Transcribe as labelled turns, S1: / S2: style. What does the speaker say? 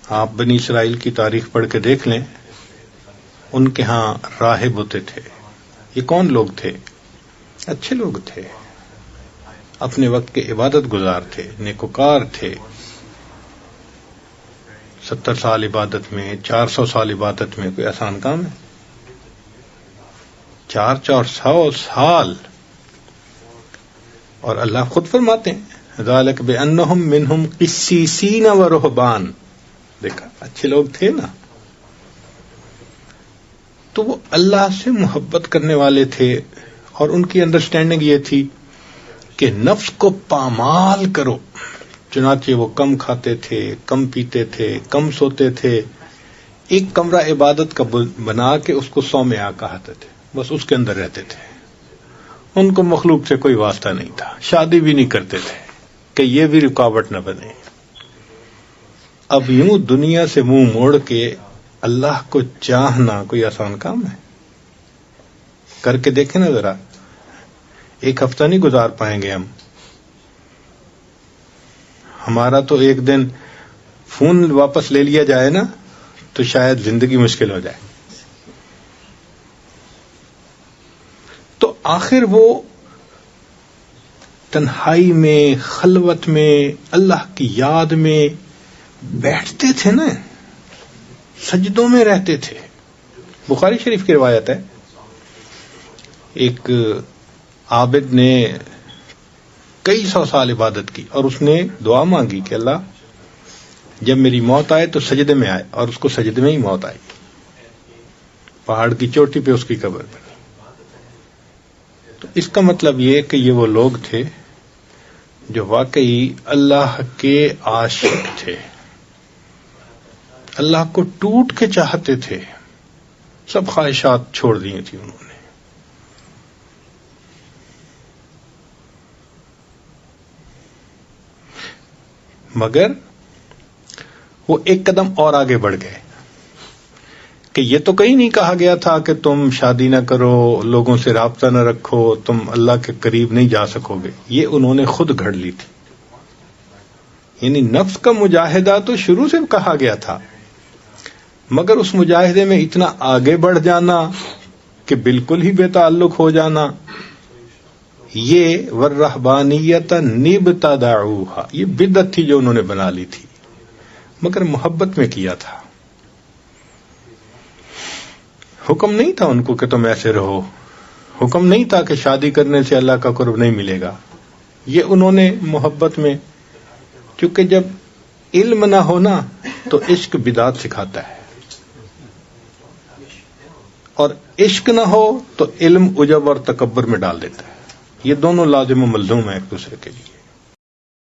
S1: آپ بنی اسرائیل کی تاریخ پڑھ کے دیکھ لیں، ان کے ہاں راہب ہوتے تھے. یہ کون لوگ تھے؟ اچھے لوگ تھے، اپنے وقت کے عبادت گزار تھے، نیکوکار تھے. 70 سال عبادت میں، 400 سال عبادت میں کوئی آسان کام ہے؟ 400 سال. اور اللہ خود فرماتے ہیں ذالک بانہم منہم قسیسین و رہبان. دیکھا اچھے لوگ تھے نا، تو وہ اللہ سے محبت کرنے والے تھے، اور ان کی انڈرسٹینڈنگ یہ تھی کہ نفس کو پامال کرو. چنانچہ وہ کم کھاتے تھے، کم پیتے تھے، کم سوتے تھے. ایک کمرہ عبادت کا بنا کے اس کو صومعہ کہتے تھے، بس اس کے اندر رہتے تھے. ان کو مخلوق سے کوئی واسطہ نہیں تھا، شادی بھی نہیں کرتے تھے کہ یہ بھی رکاوٹ نہ بنے. اب یوں دنیا سے منہ موڑ کے اللہ کو چاہنا کوئی آسان کام ہے؟ کر کے دیکھیں نا ذرا. ایک ہفتہ نہیں گزار پائیں گے ہم. ہمارا تو ایک دن فون واپس لے لیا جائے نا تو شاید زندگی مشکل ہو جائے. تو آخر وہ تنہائی میں، خلوت میں، اللہ کی یاد میں بیٹھتے تھے نا، سجدوں میں رہتے تھے. بخاری شریف کی روایت ہے، ایک عابد نے کئی 100 سال عبادت کی اور اس نے دعا مانگی کہ اللہ جب میری موت آئے تو سجدے میں آئے، اور اس کو سجدے میں ہی موت آئی. پہاڑ کی چوٹی پہ اس کی قبر بنی. تو اس کا مطلب یہ کہ یہ وہ لوگ تھے جو واقعی اللہ کے عاشق تھے، اللہ کو ٹوٹ کے چاہتے تھے. سب خواہشات چھوڑ دی تھی انہوں نے. مگر وہ ایک قدم اور آگے بڑھ گئے کہ یہ تو کہیں نہیں کہا گیا تھا کہ تم شادی نہ کرو، لوگوں سے رابطہ نہ رکھو، تم اللہ کے قریب نہیں جا سکو گے. یہ انہوں نے خود گھڑ لی تھی. یعنی نفس کا مجاہدہ تو شروع سے کہا گیا تھا، مگر اس مجاہدے میں اتنا آگے بڑھ جانا کہ بالکل ہی بے تعلق ہو جانا، یہ والرہبانیۃ نبتدعوھا، یہ بدعت تھی جو انہوں نے بنا لی تھی، مگر محبت میں کیا تھا. حکم نہیں تھا ان کو کہ تم ایسے رہو، حکم نہیں تھا کہ شادی کرنے سے اللہ کا قرب نہیں ملے گا. یہ انہوں نے محبت میں، کیونکہ جب علم نہ ہونا تو عشق بدعت سکھاتا ہے، اور عشق نہ ہو تو علم عجب اور تکبر میں ڈال دیتا ہے. یہ دونوں لازم و ملزوم ہیں ایک دوسرے کے لیے.